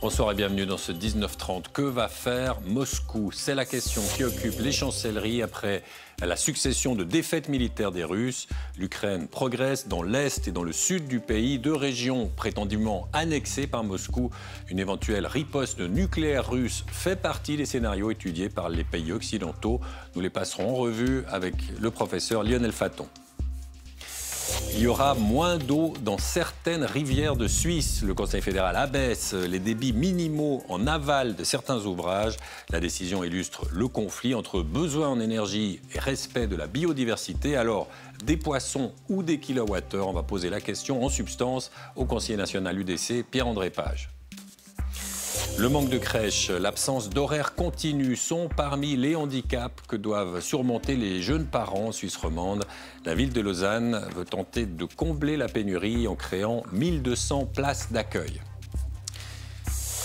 Bonsoir et bienvenue dans ce 19h30. Que va faire Moscou? C'est la question qui occupe les chancelleries après la succession de défaites militaires des Russes. L'Ukraine progresse dans l'est et dans le sud du pays, deux régions prétendument annexées par Moscou. Une éventuelle riposte nucléaire russe fait partie des scénarios étudiés par les pays occidentaux. Nous les passerons en revue avec le professeur Lionel Fatton. Il y aura moins d'eau dans certaines rivières de Suisse. Le Conseil fédéral abaisse les débits minimaux en aval de certains ouvrages. La décision illustre le conflit entre besoin en énergie et respect de la biodiversité. Alors, des poissons ou des kilowattheures? On va poser la question en substance au conseiller national UDC, Pierre-André Page. Le manque de crèches, l'absence d'horaires continus sont parmi les handicaps que doivent surmonter les jeunes parents en Suisse romande. La ville de Lausanne veut tenter de combler la pénurie en créant 1200 places d'accueil.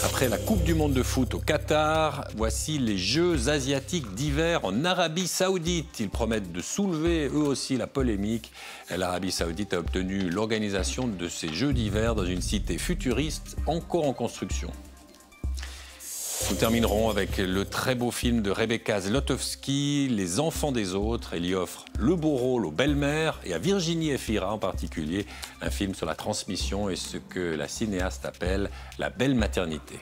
Après la Coupe du monde de foot au Qatar, voici les Jeux asiatiques d'hiver en Arabie Saoudite. Ils promettent de soulever eux aussi la polémique. L'Arabie Saoudite a obtenu l'organisation de ces Jeux d'hiver dans une cité futuriste encore en construction. Nous terminerons avec le très beau film de Rebecca Zlotowski, Les enfants des autres. Elle y offre le beau rôle aux belles-mères et à Virginie Efira en particulier. Un film sur la transmission et ce que la cinéaste appelle la belle maternité.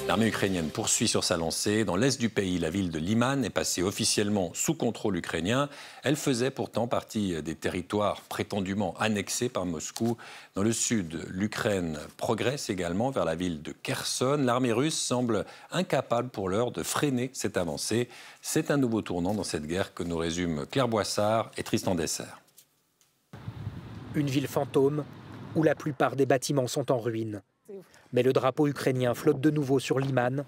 L'armée ukrainienne poursuit sur sa lancée. Dans l'est du pays, la ville de Liman est passée officiellement sous contrôle ukrainien. Elle faisait pourtant partie des territoires prétendument annexés par Moscou. Dans le sud, l'Ukraine progresse également vers la ville de Kherson. L'armée russe semble incapable pour l'heure de freiner cette avancée. C'est un nouveau tournant dans cette guerre que nous résument Claire Boissard et Tristan Desser. Une ville fantôme où la plupart des bâtiments sont en ruine. Mais le drapeau ukrainien flotte de nouveau sur Liman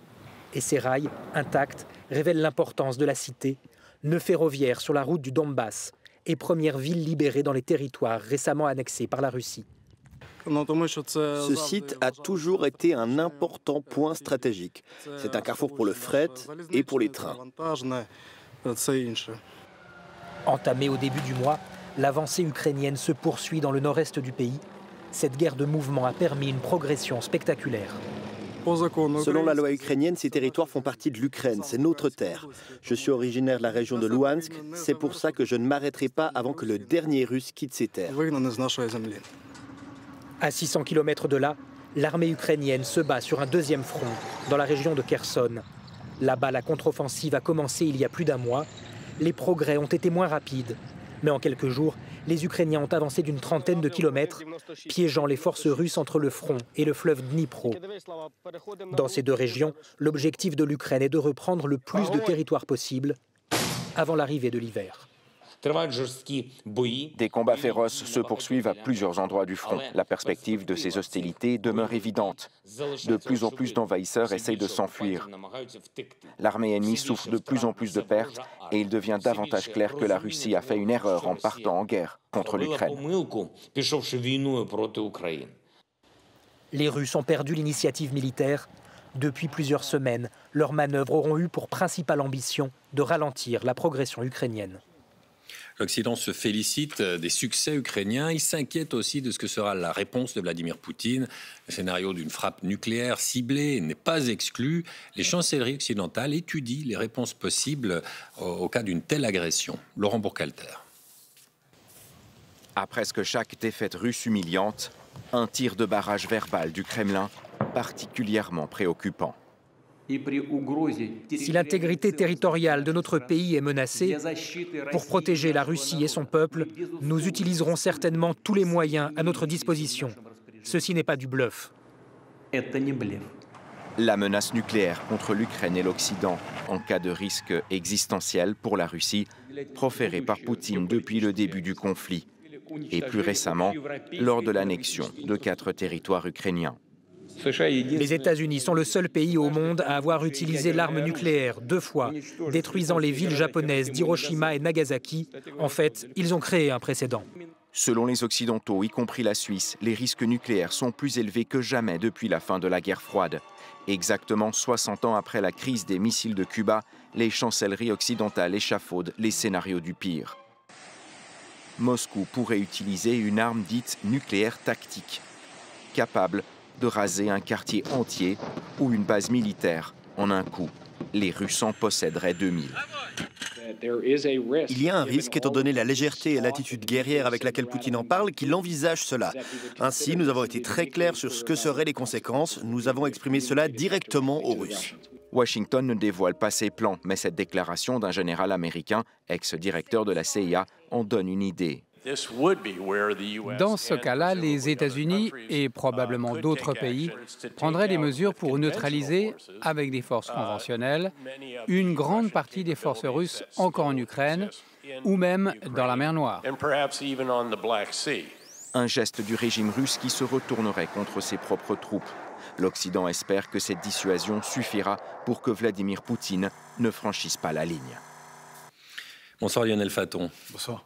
et ses rails, intacts, révèlent l'importance de la cité, nœud ferroviaire sur la route du Donbass et première ville libérée dans les territoires récemment annexés par la Russie. Ce site a toujours été un important point stratégique. C'est un carrefour pour le fret et pour les trains. Entamée au début du mois, l'avancée ukrainienne se poursuit dans le nord-est du pays. Cette guerre de mouvement a permis une progression spectaculaire. Selon la loi ukrainienne, ces territoires font partie de l'Ukraine, c'est notre terre. Je suis originaire de la région de Louhansk, c'est pour ça que je ne m'arrêterai pas avant que le dernier Russe quitte ces terres. À 600 km de là, l'armée ukrainienne se bat sur un deuxième front, dans la région de Kherson. Là-bas, la contre-offensive a commencé il y a plus d'un mois. Les progrès ont été moins rapides. Mais en quelques jours, les Ukrainiens ont avancé d'une trentaine de kilomètres, piégeant les forces russes entre le front et le fleuve Dnipro. Dans ces deux régions, l'objectif de l'Ukraine est de reprendre le plus de territoire possible avant l'arrivée de l'hiver. Des combats féroces se poursuivent à plusieurs endroits du front. La perspective de ces hostilités demeure évidente. De plus en plus d'envahisseurs essayent de s'enfuir. L'armée ennemie souffre de plus en plus de pertes et il devient davantage clair que la Russie a fait une erreur en partant en guerre contre l'Ukraine. Les Russes ont perdu l'initiative militaire. Depuis plusieurs semaines, leurs manœuvres auront eu pour principale ambition de ralentir la progression ukrainienne. L'Occident se félicite des succès ukrainiens. Il s'inquiète aussi de ce que sera la réponse de Vladimir Poutine. Le scénario d'une frappe nucléaire ciblée n'est pas exclu. Les chancelleries occidentales étudient les réponses possibles au cas d'une telle agression. Laurent Bourcalter. À presque chaque défaite russe humiliante, un tir de barrage verbal du Kremlin particulièrement préoccupant. Si l'intégrité territoriale de notre pays est menacée, pour protéger la Russie et son peuple, nous utiliserons certainement tous les moyens à notre disposition. Ceci n'est pas du bluff. La menace nucléaire contre l'Ukraine et l'Occident en cas de risque existentiel pour la Russie, proférée par Poutine depuis le début du conflit, et plus récemment lors de l'annexion de 4 territoires ukrainiens. Les États-Unis sont le seul pays au monde à avoir utilisé l'arme nucléaire 2 fois, détruisant les villes japonaises d'Hiroshima et Nagasaki. En fait, ils ont créé un précédent. Selon les Occidentaux, y compris la Suisse, les risques nucléaires sont plus élevés que jamais depuis la fin de la guerre froide. Exactement 60 ans après la crise des missiles de Cuba, les chancelleries occidentales échafaudent les scénarios du pire. Moscou pourrait utiliser une arme dite nucléaire tactique, capable de raser un quartier entier ou une base militaire en un coup. Les Russes en posséderaient 2000. Il y a un risque, étant donné la légèreté et l'attitude guerrière avec laquelle Poutine en parle, qu'il envisage cela. Ainsi, nous avons été très clairs sur ce que seraient les conséquences. Nous avons exprimé cela directement aux Russes. Washington ne dévoile pas ses plans, mais cette déclaration d'un général américain, ex-directeur de la CIA, en donne une idée. Dans ce cas-là, les États-Unis et probablement d'autres pays prendraient des mesures pour neutraliser, avec des forces conventionnelles, une grande partie des forces russes encore en Ukraine ou même dans la mer Noire. Un geste du régime russe qui se retournerait contre ses propres troupes. L'Occident espère que cette dissuasion suffira pour que Vladimir Poutine ne franchisse pas la ligne. Bonsoir Lionel Faton. Bonsoir.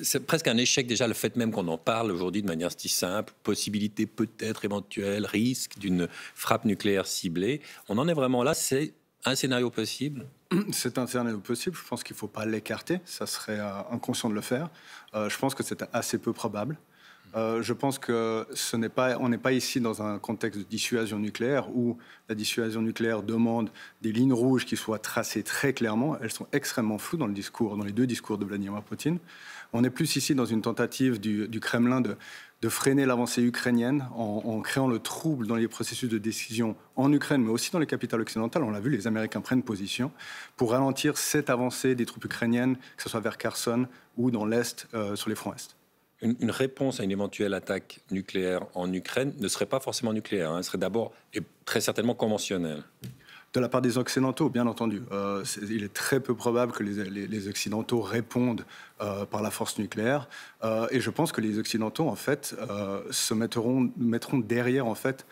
C'est presque un échec déjà le fait même qu'on en parle aujourd'hui de manière si simple, possibilité peut-être éventuelle, risque d'une frappe nucléaire ciblée. On en est vraiment là, c'est un scénario possible? C'est un scénario possible, je pense qu'il ne faut pas l'écarter, ça serait inconscient de le faire. Je pense que c'est assez peu probable. Je pense que on n'est pas ici dans un contexte de dissuasion nucléaire où la dissuasion nucléaire demande des lignes rouges qui soient tracées très clairement. Elles sont extrêmement floues dans les deux discours de Vladimir Poutine. On est plus ici dans une tentative du Kremlin de freiner l'avancée ukrainienne en créant le trouble dans les processus de décision en Ukraine, mais aussi dans les capitales occidentales. On l'a vu, les Américains prennent position pour ralentir cette avancée des troupes ukrainiennes, que ce soit vers Kherson ou dans l'Est, sur les fronts Est. Une réponse à une éventuelle attaque nucléaire en Ukraine ne serait pas forcément nucléaire, elle serait d'abord et très certainement conventionnelle. De la part des Occidentaux, bien entendu. Il est très peu probable que les Occidentaux répondent par la force nucléaire. Et je pense que les Occidentaux, en fait, mettront derrière, en fait,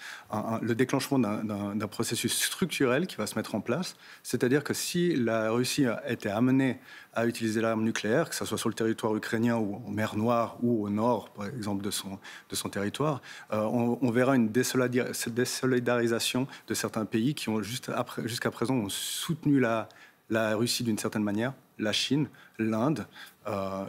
le déclenchement d'un processus structurel qui va se mettre en place. C'est-à-dire que si la Russie était amenée à utiliser l'arme nucléaire, que ce soit sur le territoire ukrainien ou en mer Noire ou au nord, par exemple, de son territoire, on verra une désolidarisation de certains pays qui ont jusqu'à présent ont soutenu la Russie d'une certaine manière, la Chine, l'Inde,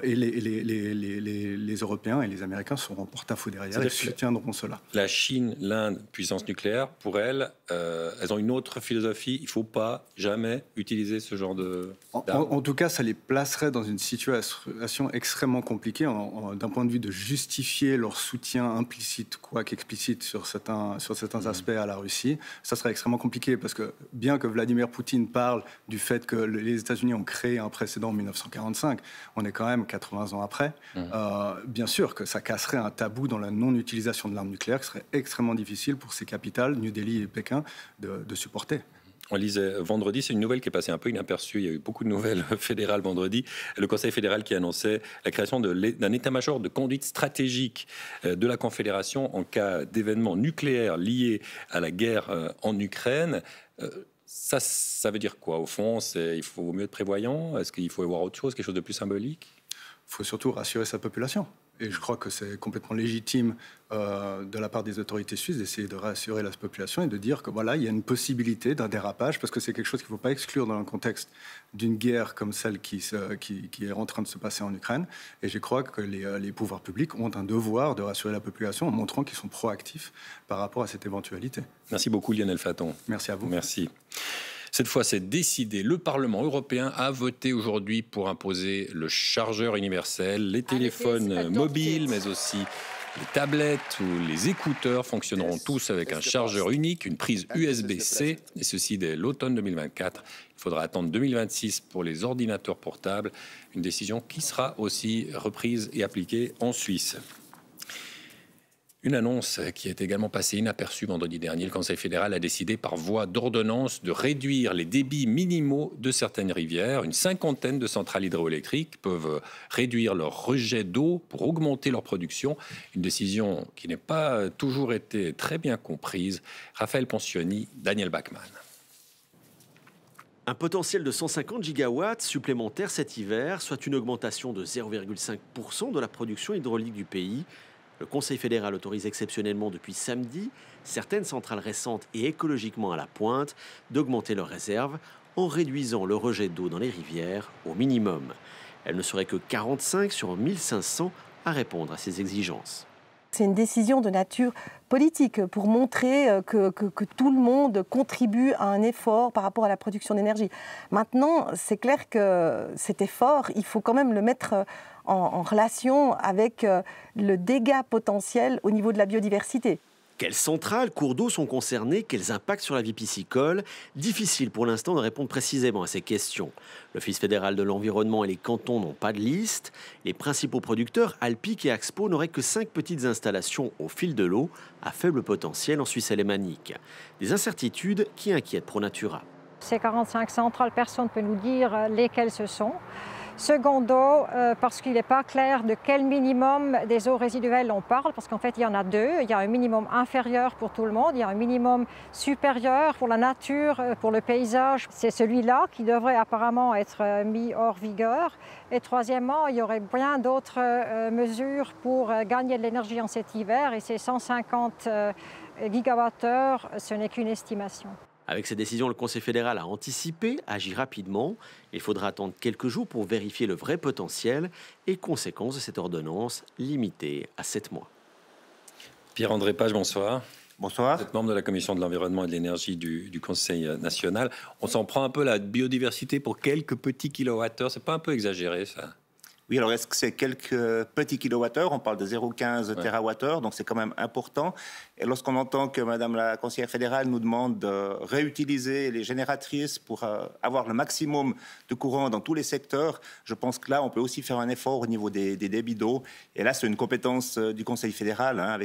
et les Européens et les Américains seront en porte-à-faux derrière et soutiendront cela. La Chine, l'Inde, puissance nucléaire, pour elles, elles ont une autre philosophie. Il ne faut pas jamais utiliser ce genre de... En tout cas, ça les placerait dans une situation extrêmement compliquée d'un point de vue de justifier leur soutien implicite, quoique explicite, sur certains aspects à la Russie. Ça serait extrêmement compliqué parce que bien que Vladimir Poutine parle du fait que les États-Unis ont créé un précédent en 1945, on est quand même 80 ans après. Bien sûr que ça casserait un tabou dans la non-utilisation de l'arme nucléaire, qui serait extrêmement difficile pour ces capitales, New Delhi et Pékin, de supporter. On lisait vendredi, c'est une nouvelle qui est passée un peu inaperçue. Il y a eu beaucoup de nouvelles fédérales vendredi. Le Conseil fédéral qui annonçait la création d'un état-major de conduite stratégique de la Confédération en cas d'événements nucléaires liés à la guerre en Ukraine. Ça veut dire quoi, au fond? Il faut mieux être prévoyant? Est-ce qu'il faut y voir autre chose, quelque chose de plus symbolique? Il faut surtout rassurer sa population. Et je crois que c'est complètement légitime de la part des autorités suisses d'essayer de rassurer la population et de dire que voilà, il y a une possibilité d'un dérapage, parce que c'est quelque chose qu'il ne faut pas exclure dans le contexte d'une guerre comme celle qui est en train de se passer en Ukraine. Et je crois que les pouvoirs publics ont un devoir de rassurer la population en montrant qu'ils sont proactifs par rapport à cette éventualité. Merci beaucoup Lionel Faton. Merci à vous. Merci. Cette fois, c'est décidé. Le Parlement européen a voté aujourd'hui pour imposer le chargeur universel. Les téléphones mobiles, mais aussi les tablettes ou les écouteurs fonctionneront tous avec un chargeur unique, une prise USB-C, et ceci dès l'automne 2024. Il faudra attendre 2026 pour les ordinateurs portables, une décision qui sera aussi reprise et appliquée en Suisse. Une annonce qui est également passée inaperçue vendredi dernier. Le Conseil fédéral a décidé par voie d'ordonnance de réduire les débits minimaux de certaines rivières. Une cinquantaine de centrales hydroélectriques peuvent réduire leur rejet d'eau pour augmenter leur production. Une décision qui n'est pas toujours été très bien comprise. Raphaël Poncioni, Daniel Bachmann. Un potentiel de 150 gigawatts supplémentaires cet hiver, soit une augmentation de 0,5% de la production hydraulique du pays. Le Conseil fédéral autorise exceptionnellement depuis samedi certaines centrales récentes et écologiquement à la pointe d'augmenter leurs réserves en réduisant le rejet d'eau dans les rivières au minimum. Elles ne seraient que 45 sur 1500 à répondre à ces exigences. C'est une décision de nature politique pour montrer que tout le monde contribue à un effort par rapport à la production d'énergie. Maintenant, c'est clair que cet effort, il faut quand même le mettre en relation avec le dégât potentiel au niveau de la biodiversité. Quelles centrales, cours d'eau sont concernés? Quels impacts sur la vie piscicole? Difficile pour l'instant de répondre précisément à ces questions. L'Office fédéral de l'environnement et les cantons n'ont pas de liste. Les principaux producteurs, Alpiq et Axpo, n'auraient que 5 petites installations au fil de l'eau à faible potentiel en Suisse alémanique. Des incertitudes qui inquiètent ProNatura. Ces 45 centrales, personne ne peut nous dire lesquelles ce sont. Secondo, parce qu'il n'est pas clair de quel minimum des eaux résiduelles on parle, parce qu'en fait, il y en a deux. Il y a un minimum inférieur pour tout le monde, il y a un minimum supérieur pour la nature, pour le paysage. C'est celui-là qui devrait apparemment être mis hors vigueur. Et troisièmement, il y aurait bien d'autres mesures pour gagner de l'énergie en cet hiver, et ces 150 gigawattheures, ce n'est qu'une estimation. Avec ces décisions, le Conseil fédéral a anticipé, agi rapidement. Il faudra attendre quelques jours pour vérifier le vrai potentiel et conséquences de cette ordonnance limitée à 7 mois. Pierre-André Page, bonsoir. Bonsoir. Vous êtes membre de la Commission de l'environnement et de l'énergie du Conseil national. On s'en prend un peu la biodiversité pour quelques petits kilowattheures. C'est pas un peu exagéré, ça? Oui, alors est-ce que c'est quelques petits kilowattheures? On parle de 0,15 TWh, donc c'est quand même important. Et lorsqu'on entend que Madame la conseillère fédérale nous demande de réutiliser les génératrices pour avoir le maximum de courant dans tous les secteurs, je pense que là, on peut aussi faire un effort au niveau des débits d'eau. Et là, c'est une compétence du Conseil fédéral, hein,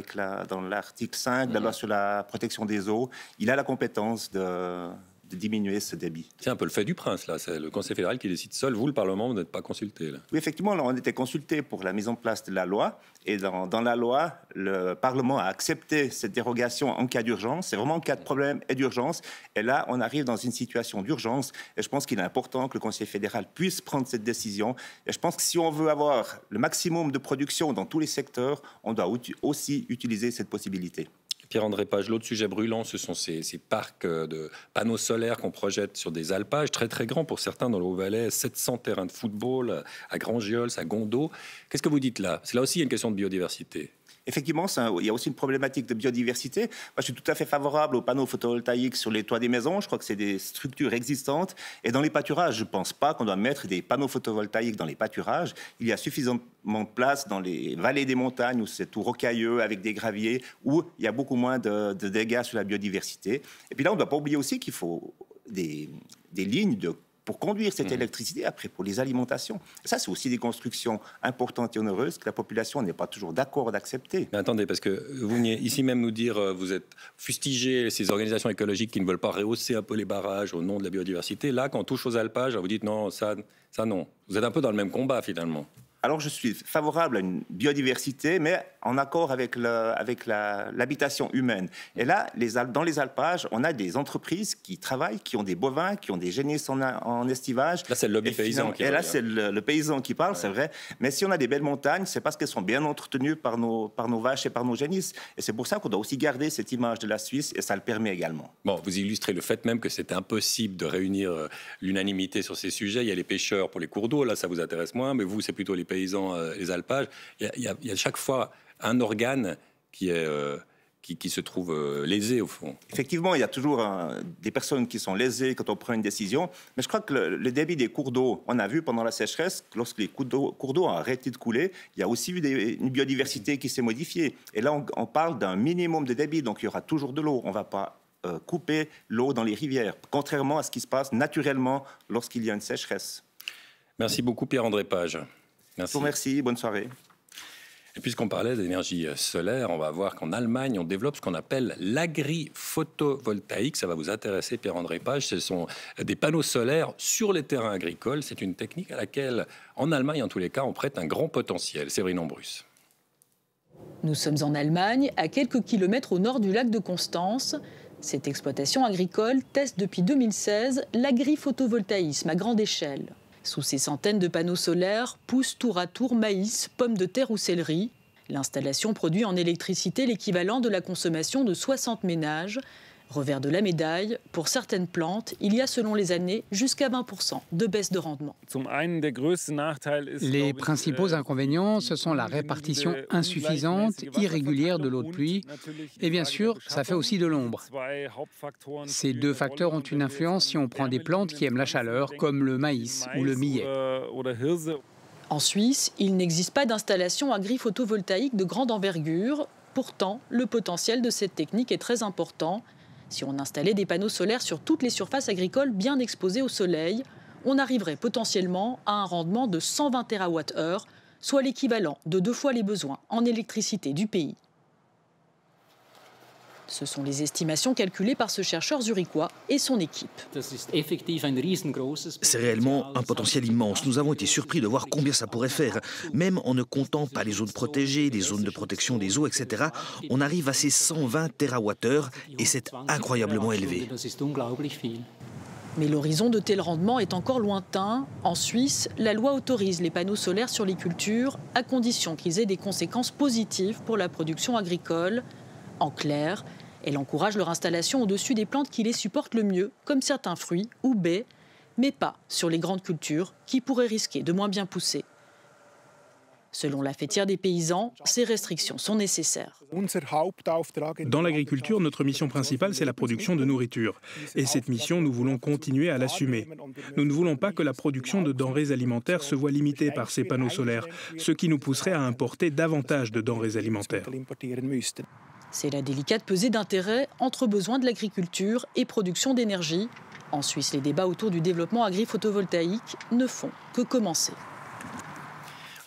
dans l'article 5 de la loi sur la protection des eaux. Il a la compétence de diminuer ce débit. C'est un peu le fait du prince, là. C'est le Conseil fédéral qui décide seul. Vous, le Parlement, vous n'êtes pas consulté, là. Oui, effectivement, on était consulté pour la mise en place de la loi. Et dans la loi, le Parlement a accepté cette dérogation en cas d'urgence. C'est vraiment en cas de problème et d'urgence. Et là, on arrive dans une situation d'urgence. Et je pense qu'il est important que le Conseil fédéral puisse prendre cette décision. Et je pense que si on veut avoir le maximum de production dans tous les secteurs, on doit aussi utiliser cette possibilité. Pierre-André Page, l'autre sujet brûlant, ce sont ces parcs de panneaux solaires qu'on projette sur des alpages très très grands pour certains dans le Haut-Valais, 700 terrains de football à Grandgiols, à Gondeau. Qu'est-ce que vous dites là? C'est là aussi une question de biodiversité. Effectivement, il y a aussi une problématique de biodiversité. Moi, je suis tout à fait favorable aux panneaux photovoltaïques sur les toits des maisons. Je crois que c'est des structures existantes. Et dans les pâturages, je ne pense pas qu'on doit mettre des panneaux photovoltaïques dans les pâturages. Il y a suffisamment de place dans les vallées des montagnes où c'est tout rocailleux avec des graviers, où il y a beaucoup moins de dégâts sur la biodiversité. Et puis là, on ne doit pas oublier aussi qu'il faut des lignes pour conduire cette électricité, après pour les alimentations. Et ça, c'est aussi des constructions importantes et onéreuses que la population n'est pas toujours d'accord d'accepter. Mais attendez, parce que vous venez ici même nous dire, vous êtes fustigé ces organisations écologiques qui ne veulent pas rehausser un peu les barrages au nom de la biodiversité. Là, quand on touche aux alpages, vous dites non, ça non. Vous êtes un peu dans le même combat, finalement. Alors, je suis favorable à une biodiversité, mais en accord avec l'habitation humaine. Et là, dans les alpages, on a des entreprises qui travaillent, qui ont des bovins, qui ont des génisses en estivage. Là, c'est le lobby paysan qui parle. Et là, c'est le paysan qui parle, c'est vrai. Mais si on a des belles montagnes, c'est parce qu'elles sont bien entretenues par nos vaches et par nos génisses. Et c'est pour ça qu'on doit aussi garder cette image de la Suisse, et ça le permet également. Bon, vous illustrez le fait même que c'est impossible de réunir l'unanimité sur ces sujets. Il y a les pêcheurs pour les cours d'eau, là, ça vous intéresse moins, mais vous, c'est plutôt les paysans, les alpages. Il y a chaque fois un organe qui se trouve lésé, au fond. Effectivement, il y a toujours des personnes qui sont lésées quand on prend une décision. Mais je crois que le débit des cours d'eau, on a vu pendant la sécheresse, lorsque les cours d'eau ont arrêté de couler, il y a aussi eu une biodiversité qui s'est modifiée. Et là, on parle d'un minimum de débit, donc il y aura toujours de l'eau. On ne va pas couper l'eau dans les rivières, contrairement à ce qui se passe naturellement lorsqu'il y a une sécheresse. Merci beaucoup, Pierre-André Page. Merci. Merci, bonne soirée. Et puisqu'on parlait d'énergie solaire, on va voir qu'en Allemagne, on développe ce qu'on appelle l'agri-photovoltaïque. Ça va vous intéresser, Pierre-André Page. Ce sont des panneaux solaires sur les terrains agricoles. C'est une technique à laquelle, en Allemagne, en tous les cas, on prête un grand potentiel. Séverine Ambrus. Nous sommes en Allemagne, à quelques kilomètres au nord du lac de Constance. Cette exploitation agricole teste depuis 2016 l'agri-photovoltaïsme à grande échelle. Sous ces centaines de panneaux solaires poussent tour à tour maïs, pommes de terre ou céleri. L'installation produit en électricité l'équivalent de la consommation de 60 ménages. Revers de la médaille, pour certaines plantes, il y a selon les années jusqu'à 20% de baisse de rendement. Les principaux inconvénients, ce sont la répartition insuffisante, irrégulière de l'eau de pluie. Et bien sûr, ça fait aussi de l'ombre. Ces deux facteurs ont une influence si on prend des plantes qui aiment la chaleur, comme le maïs ou le millet. En Suisse, il n'existe pas d'installation agri-photovoltaïque de grande envergure. Pourtant, le potentiel de cette technique est très important. Si on installait des panneaux solaires sur toutes les surfaces agricoles bien exposées au soleil, on arriverait potentiellement à un rendement de 120 TWh, soit l'équivalent de 2 fois les besoins en électricité du pays. Ce sont les estimations calculées par ce chercheur zurichois et son équipe. C'est réellement un potentiel immense. Nous avons été surpris de voir combien ça pourrait faire. Même en ne comptant pas les zones protégées, les zones de protection des eaux, etc., on arrive à ces 120 TWh et c'est incroyablement élevé. Mais l'horizon de tel rendement est encore lointain. En Suisse, la loi autorise les panneaux solaires sur les cultures à condition qu'ils aient des conséquences positives pour la production agricole. En clair, elle encourage leur installation au-dessus des plantes qui les supportent le mieux, comme certains fruits ou baies, mais pas sur les grandes cultures qui pourraient risquer de moins bien pousser. Selon la fêtière des paysans, ces restrictions sont nécessaires. Dans l'agriculture, notre mission principale, c'est la production de nourriture. Et cette mission, nous voulons continuer à l'assumer. Nous ne voulons pas que la production de denrées alimentaires se voit limitée par ces panneaux solaires, ce qui nous pousserait à importer davantage de denrées alimentaires. C'est la délicate pesée d'intérêts entre besoins de l'agriculture et production d'énergie. En Suisse, les débats autour du développement agri-photovoltaïque ne font que commencer.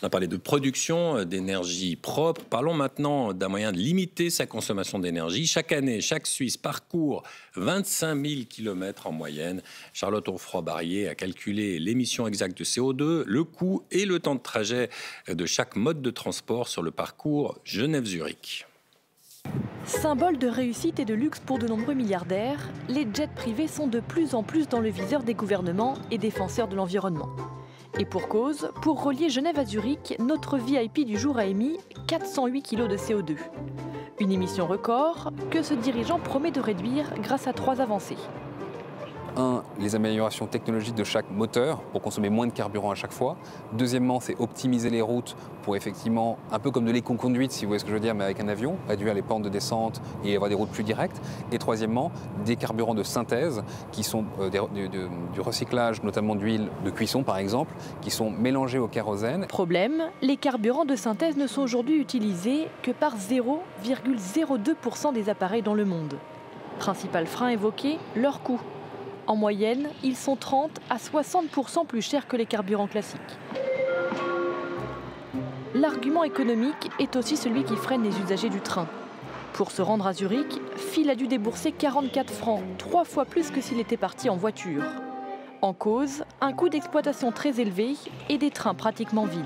On a parlé de production d'énergie propre. Parlons maintenant d'un moyen de limiter sa consommation d'énergie. Chaque année, chaque Suisse parcourt 25 000 km en moyenne. Charlotte Onfroy-Barrier a calculé l'émission exacte de CO2, le coût et le temps de trajet de chaque mode de transport sur le parcours Genève-Zurich. Symbole de réussite et de luxe pour de nombreux milliardaires, les jets privés sont de plus en plus dans le viseur des gouvernements et défenseurs de l'environnement. Et pour cause, pour relier Genève à Zurich, notre VIP du jour a émis 408 kg de CO2. Une émission record que ce dirigeant promet de réduire grâce à 3 avancées. 1, les améliorations technologiques de chaque moteur pour consommer moins de carburant à chaque fois. Deuxièmement, c'est optimiser les routes pour effectivement, un peu comme de l'éco-conduite, si vous voyez ce que je veux dire, mais avec un avion, réduire les pentes de descente et avoir des routes plus directes. Et troisièmement, des carburants de synthèse qui sont du recyclage, notamment d'huile de cuisson par exemple, qui sont mélangés au kérosène. Problème, les carburants de synthèse ne sont aujourd'hui utilisés que par 0,02% des appareils dans le monde. Principal frein évoqué, leur coût. En moyenne, ils sont 30 à 60% plus chers que les carburants classiques. L'argument économique est aussi celui qui freine les usagers du train. Pour se rendre à Zurich, Phil a dû débourser 44 francs, 3 fois plus que s'il était parti en voiture. En cause, un coût d'exploitation très élevé et des trains pratiquement vides.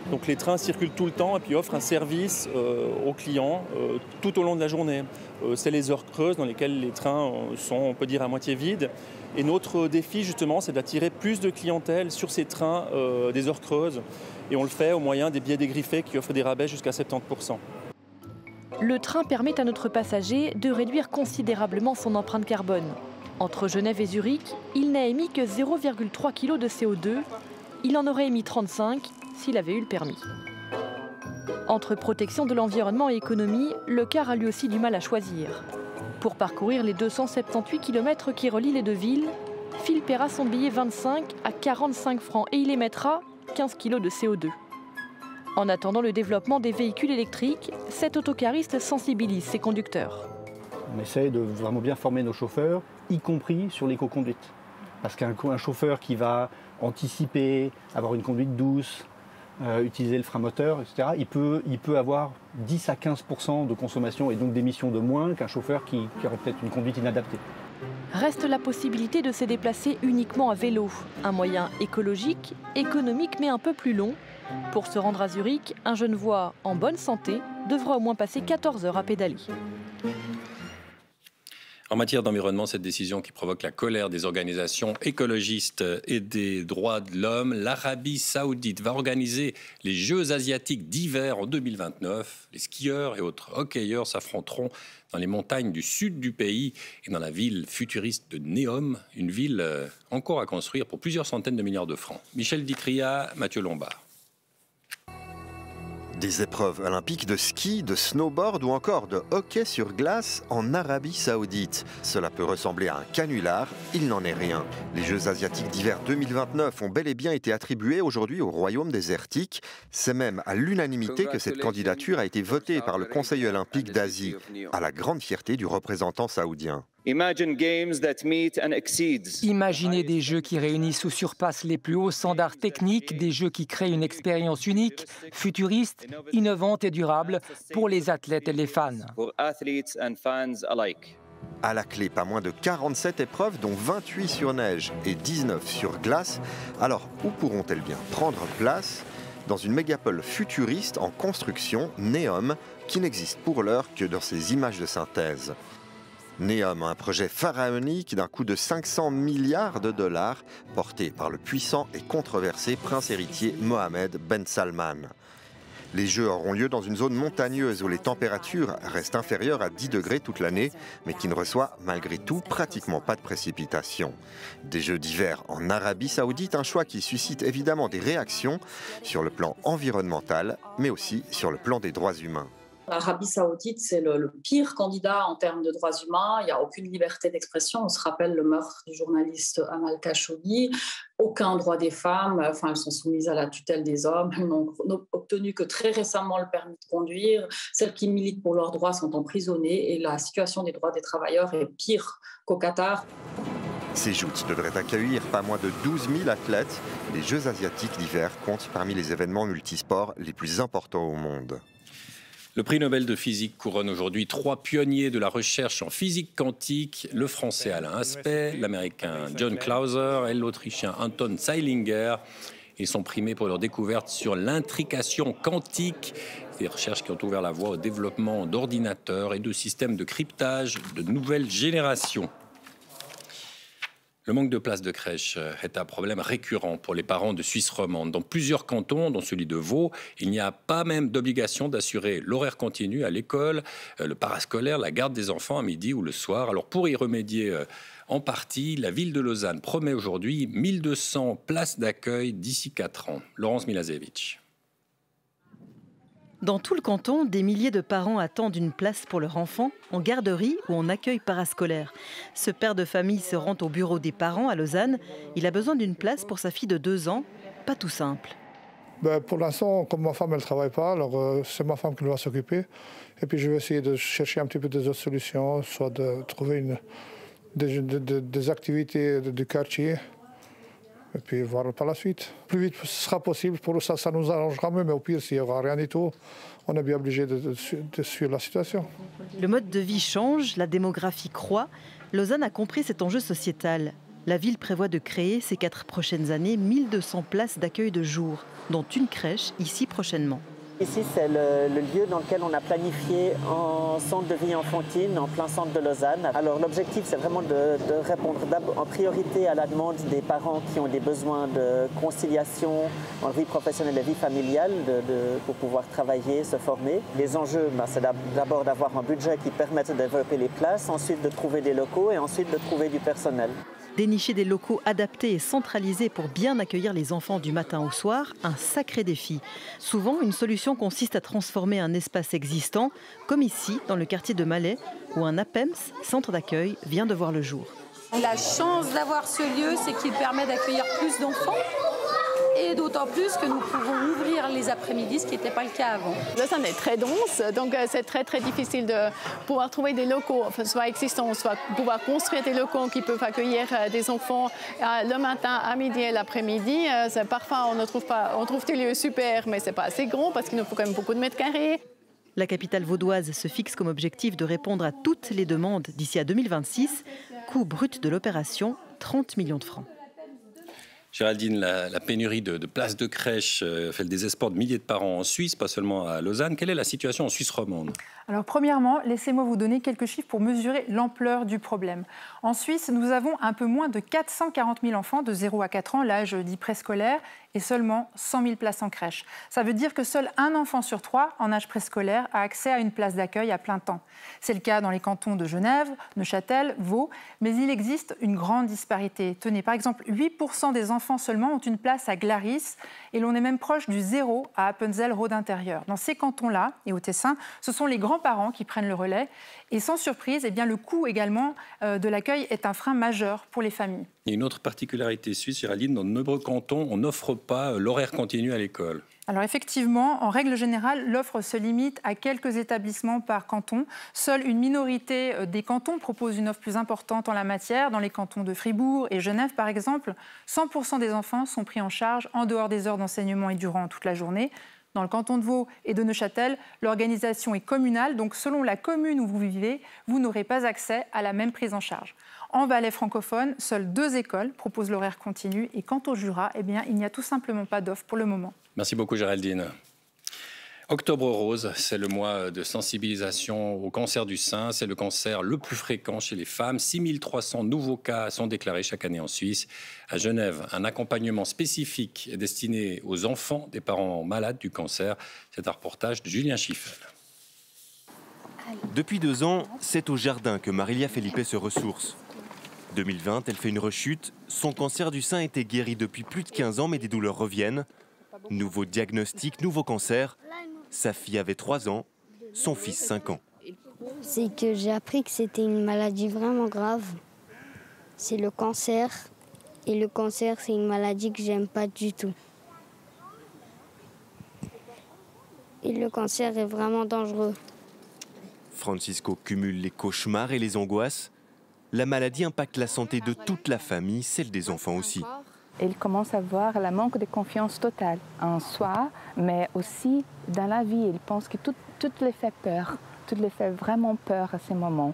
Donc les trains circulent tout le temps et puis offrent un service aux clients tout au long de la journée. C'est les heures creuses dans lesquelles les trains sont, on peut dire, à moitié vides. Et notre défi, justement, c'est d'attirer plus de clientèle sur ces trains des heures creuses. Et on le fait au moyen des billets dégriffés qui offrent des rabais jusqu'à 70%. Le train permet à notre passager de réduire considérablement son empreinte carbone. Entre Genève et Zurich, il n'a émis que 0,3 kg de CO2. Il en aurait émis 35 s'il avait eu le permis. Entre protection de l'environnement et économie, le car a lui aussi du mal à choisir. Pour parcourir les 278 km qui relient les deux villes, Phil paiera son billet 25 à 45 francs et il émettra 15 kg de CO2. En attendant le développement des véhicules électriques, cet autocariste sensibilise ses conducteurs. On essaie de vraiment bien former nos chauffeurs, y compris sur l'éco-conduite. Parce qu'un chauffeur qui va anticiper, avoir une conduite douce, utiliser le frein moteur, etc., il peut avoir 10 à 15% de consommation et donc d'émissions de moins qu'un chauffeur qui aurait peut-être une conduite inadaptée. Reste la possibilité de se déplacer uniquement à vélo, un moyen écologique, économique mais un peu plus long. Pour se rendre à Zurich, un Genevois en bonne santé devra au moins passer 14 heures à pédaler. En matière d'environnement, cette décision qui provoque la colère des organisations écologistes et des droits de l'homme, l'Arabie saoudite va organiser les Jeux asiatiques d'hiver en 2029. Les skieurs et autres hockeyeurs s'affronteront dans les montagnes du sud du pays et dans la ville futuriste de Neom, une ville encore à construire pour plusieurs centaines de milliards de francs. Michel Ditria, Mathieu Lombard. Des épreuves olympiques de ski, de snowboard ou encore de hockey sur glace en Arabie Saoudite. Cela peut ressembler à un canular, il n'en est rien. Les Jeux asiatiques d'hiver 2029 ont bel et bien été attribués aujourd'hui au royaume désertique. C'est même à l'unanimité que cette candidature a été votée par le Conseil olympique d'Asie, à la grande fierté du représentant saoudien. Imaginez des jeux qui réunissent ou surpassent les plus hauts standards techniques, des jeux qui créent une expérience unique, futuriste, innovante et durable pour les athlètes et les fans. À la clé, pas moins de 47 épreuves, dont 28 sur neige et 19 sur glace. Alors, où pourront-elles bien prendre place? Dans une mégapole futuriste en construction, Neom, qui n'existe pour l'heure que dans ses images de synthèse. Neom, un projet pharaonique d'un coût de 500 milliards de dollars, porté par le puissant et controversé prince héritier Mohammed Ben Salman. Les Jeux auront lieu dans une zone montagneuse où les températures restent inférieures à 10 degrés toute l'année, mais qui ne reçoit malgré tout pratiquement pas de précipitations. Des Jeux d'hiver en Arabie Saoudite, un choix qui suscite évidemment des réactions sur le plan environnemental, mais aussi sur le plan des droits humains. L'Arabie Saoudite, c'est le pire candidat en termes de droits humains. Il n'y a aucune liberté d'expression. On se rappelle le meurtre du journaliste Amal Khashoggi. Aucun droit des femmes. Enfin, elles sont soumises à la tutelle des hommes. Elles n'ont obtenu que très récemment le permis de conduire. Celles qui militent pour leurs droits sont emprisonnées. Et la situation des droits des travailleurs est pire qu'au Qatar. Ces joutes devraient accueillir pas moins de 12 000 athlètes. Les Jeux asiatiques d'hiver comptent parmi les événements multisports les plus importants au monde. Le prix Nobel de physique couronne aujourd'hui 3 pionniers de la recherche en physique quantique, le français Alain Aspect, l'américain John Clauser et l'autrichien Anton Zeilinger. Ils sont primés pour leur découverte sur l'intrication quantique, des recherches qui ont ouvert la voie au développement d'ordinateurs et de systèmes de cryptage de nouvelle génération. Le manque de places de crèche est un problème récurrent pour les parents de Suisse romande. Dans plusieurs cantons, dont celui de Vaud, il n'y a pas même d'obligation d'assurer l'horaire continu à l'école, le parascolaire, la garde des enfants à midi ou le soir. Alors pour y remédier en partie, la ville de Lausanne promet aujourd'hui 1200 places d'accueil d'ici 4 ans. Laurence Milazevich. Dans tout le canton, des milliers de parents attendent une place pour leur enfant, en garderie ou en accueil parascolaire. Ce père de famille se rend au bureau des parents à Lausanne. Il a besoin d'une place pour sa fille de 2 ans. Pas tout simple. Pour l'instant, comme ma femme, elle ne travaille pas, alors c'est ma femme qui doit s'occuper. Et puis je vais essayer de chercher un petit peu des autres solutions, soit de trouver des activités du quartier. Et puis voir par la suite. Plus vite ce sera possible, pour nous ça nous arrangera mieux, mais au pire, s'il n'y aura rien du tout, on est bien obligé de suivre la situation. Le mode de vie change, la démographie croît. Lausanne a compris cet enjeu sociétal. La ville prévoit de créer ces 4 prochaines années 1200 places d'accueil de jour, dont une crèche ici prochainement. Ici, c'est le lieu dans lequel on a planifié un centre de vie enfantine en plein centre de Lausanne. Alors l'objectif, c'est vraiment de répondre en priorité à la demande des parents qui ont des besoins de conciliation en vie professionnelle et vie familiale pour pouvoir travailler, se former. Les enjeux, c'est d'abord d'avoir un budget qui permette de développer les places, ensuite de trouver des locaux et ensuite de trouver du personnel. Dénicher des locaux adaptés et centralisés pour bien accueillir les enfants du matin au soir, un sacré défi. Souvent, une solution consiste à transformer un espace existant, comme ici, dans le quartier de Malais, où un APEMS, centre d'accueil, vient de voir le jour. La chance d'avoir ce lieu, c'est qu'il permet d'accueillir plus d'enfants. Et d'autant plus que nous pouvons ouvrir les après-midi, ce qui n'était pas le cas avant. Lausanne est très dense, donc c'est très difficile de pouvoir trouver des locaux, soit existants, soit pouvoir construire des locaux qui peuvent accueillir des enfants le matin, à midi et l'après-midi. Parfois, on trouve des lieux super, mais ce n'est pas assez grand parce qu'il nous faut quand même beaucoup de mètres carrés. La capitale vaudoise se fixe comme objectif de répondre à toutes les demandes d'ici à 2026. Coût brut de l'opération, 30 millions de francs. Géraldine, la pénurie de places de crèche fait le désespoir de milliers de parents en Suisse, pas seulement à Lausanne. Quelle est la situation en Suisse romande? Alors premièrement, laissez-moi vous donner quelques chiffres pour mesurer l'ampleur du problème. En Suisse, nous avons un peu moins de 440 000 enfants de 0 à 4 ans, l'âge dit préscolaire, et seulement 100 000 places en crèche. Ça veut dire que seul un enfant sur 3 en âge préscolaire a accès à une place d'accueil à plein temps. C'est le cas dans les cantons de Genève, Neuchâtel, Vaud, mais il existe une grande disparité. Tenez, par exemple, 8% des enfants seulement ont une place à Glaris, et l'on est même proche du zéro à Appenzell-Rhodes intérieur. Dans ces cantons-là, et au Tessin, ce sont les grands-parents qui prennent le relais. Et sans surprise, eh bien, le coût également de l'accueil est un frein majeur pour les familles. Il y a une autre particularité suisse, Géraldine, dans de nombreux cantons, on n'offre pas l'horaire continu à l'école. Alors effectivement, en règle générale, l'offre se limite à quelques établissements par canton. Seule une minorité des cantons propose une offre plus importante en la matière. Dans les cantons de Fribourg et Genève, par exemple, 100% des enfants sont pris en charge en dehors des heures d'enseignement et durant toute la journée. Dans le canton de Vaud et de Neuchâtel, l'organisation est communale, donc selon la commune où vous vivez, vous n'aurez pas accès à la même prise en charge. En Valais francophone, seules 2 écoles proposent l'horaire continu et quant au Jura, eh bien, il n'y a tout simplement pas d'offre pour le moment. Merci beaucoup Géraldine. Octobre rose, c'est le mois de sensibilisation au cancer du sein. C'est le cancer le plus fréquent chez les femmes. 6300 nouveaux cas sont déclarés chaque année en Suisse. À Genève, un accompagnement spécifique est destiné aux enfants des parents malades du cancer. C'est un reportage de Julien Schiffel. Depuis 2 ans, c'est au jardin que Marilia Felipe se ressource. 2020, elle fait une rechute. Son cancer du sein était guéri depuis plus de 15 ans, mais des douleurs reviennent. Nouveau diagnostic, nouveau cancer. Sa fille avait 3 ans, son fils 5 ans. C'est que j'ai appris que c'était une maladie vraiment grave. C'est le cancer. Et le cancer, c'est une maladie que j'aime pas du tout. Et le cancer est vraiment dangereux. Francisco cumule les cauchemars et les angoisses. La maladie impacte la santé de toute la famille, celle des enfants aussi. Il commence à avoir le manque de confiance totale en soi, mais aussi dans la vie. Il pense que tout lui fait peur, tout lui fait vraiment peur à ces moments.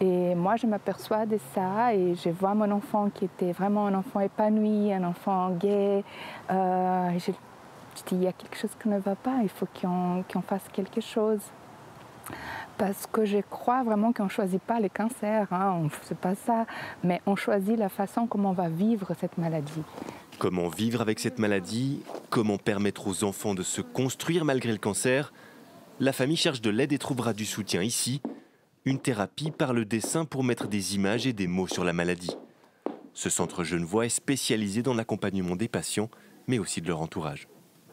Et moi, je m'aperçois de ça et je vois mon enfant qui était vraiment un enfant épanoui, un enfant gai. Je dis, il y a quelque chose qui ne va pas, il faut qu'on fasse quelque chose. Parce que je crois vraiment qu'on ne choisit pas le cancer, hein, c'est pas ça, mais on choisit la façon comment on va vivre cette maladie. Comment vivre avec cette maladie? Comment permettre aux enfants de se construire malgré le cancer? La famille cherche de l'aide et trouvera du soutien ici. Une thérapie par le dessin pour mettre des images et des mots sur la maladie. Ce centre genevois est spécialisé dans l'accompagnement des patients, mais aussi de leur entourage.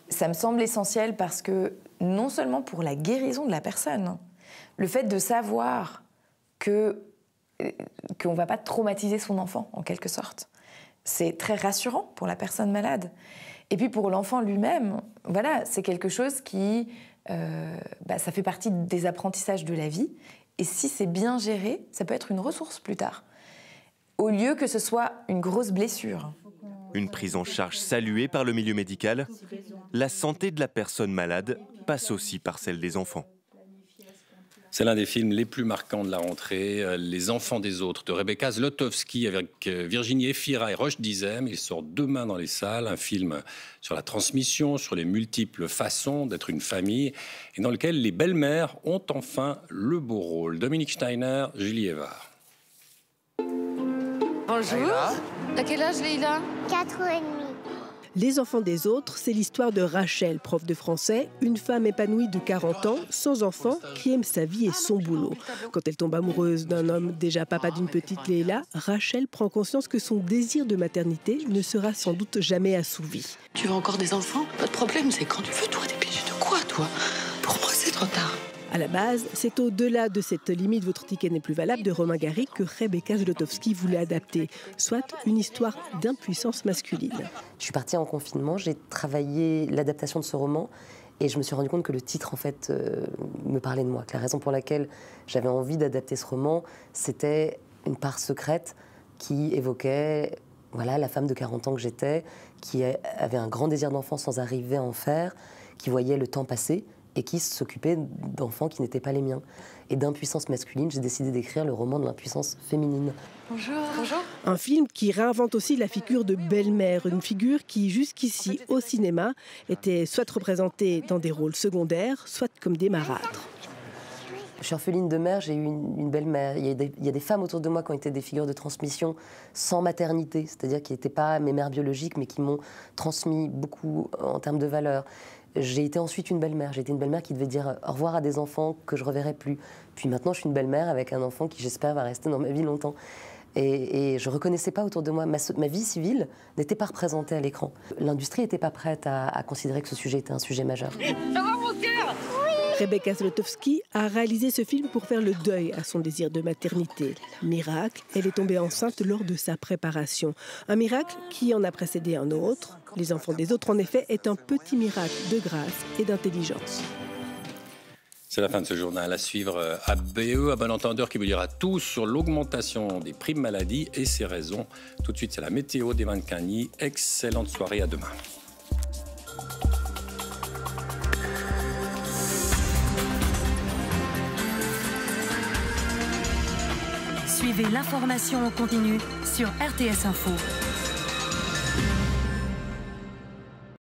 Ça me semble essentiel parce que non seulement pour la guérison de la personne, le fait de savoir qu'on ne va pas traumatiser son enfant, en quelque sorte, c'est très rassurant pour la personne malade. Et puis pour l'enfant lui-même, voilà, c'est quelque chose qui, ça fait partie des apprentissages de la vie. Et si c'est bien géré, ça peut être une ressource plus tard, au lieu que ce soit une grosse blessure. Une prise en charge saluée par le milieu médical, la santé de la personne malade passe aussi par celle des enfants. C'est l'un des films les plus marquants de la rentrée, Les enfants des autres, de Rebecca Zlotowski avec Virginie Efira et Roche Dizem. Il sort demain dans les salles, un film sur la transmission, sur les multiples façons d'être une famille, et dans lequel les belles-mères ont enfin le beau rôle. Dominique Steiner, Julie Evard. Bonjour. À quel âge, Leïla? 4 ans et demi. Les enfants des autres, c'est l'histoire de Rachel, prof de français, une femme épanouie de 40 ans, sans enfant, qui aime sa vie et son boulot. Quand elle tombe amoureuse d'un homme déjà papa d'une petite Leïla, Rachel prend conscience que son désir de maternité ne sera sans doute jamais assouvi. Tu veux encore des enfants? Pas de problème, c'est quand tu veux, toi, des bisous de quoi, toi? Pour moi, c'est trop tard. À la base, c'est au-delà de cette limite votre ticket n'est plus valable de Romain Gary que Rebecca Zlotowski voulait adapter, soit une histoire d'impuissance masculine. Je suis partie en confinement, j'ai travaillé l'adaptation de ce roman et je me suis rendu compte que le titre en fait me parlait de moi, que la raison pour laquelle j'avais envie d'adapter ce roman, c'était une part secrète qui évoquait la femme de 40 ans que j'étais, qui avait un grand désir d'enfant sans arriver à en faire, qui voyait le temps passer et qui s'occupait d'enfants qui n'étaient pas les miens. et d'impuissance masculine, j'ai décidé d'écrire le roman de l'impuissance féminine. Bonjour. Bonjour. Un film qui réinvente aussi la figure de belle-mère, une figure qui jusqu'ici au cinéma était soit représentée dans des rôles secondaires, soit comme des marâtres. Je suis orpheline de mère, j'ai eu une belle-mère. Il y a des femmes autour de moi qui ont été des figures de transmission sans maternité, c'est-à-dire qui n'étaient pas mes mères biologiques, mais qui m'ont transmis beaucoup en termes de valeurs. J'ai été ensuite une belle-mère. J'ai été une belle-mère qui devait dire au revoir à des enfants que je ne reverrai plus. Puis maintenant, je suis une belle-mère avec un enfant qui, j'espère, va rester dans ma vie longtemps. Et je ne reconnaissais pas autour de moi. Ma vie civile n'était pas représentée à l'écran. L'industrie n'était pas prête à considérer que ce sujet était un sujet majeur. Rebecca Zlotowski a réalisé ce film pour faire le deuil à son désir de maternité. Miracle, elle est tombée enceinte lors de sa préparation. Un miracle qui en a précédé un autre. Les enfants des autres, en effet, est un petit miracle de grâce et d'intelligence. C'est la fin de ce journal. À suivre à BE, à bon entendeur, qui vous dira tout sur l'augmentation des primes maladie et ses raisons. Tout de suite, c'est la météo d'Evan Cagny. Excellente soirée, à demain. Suivez l'information en continu sur RTS Info.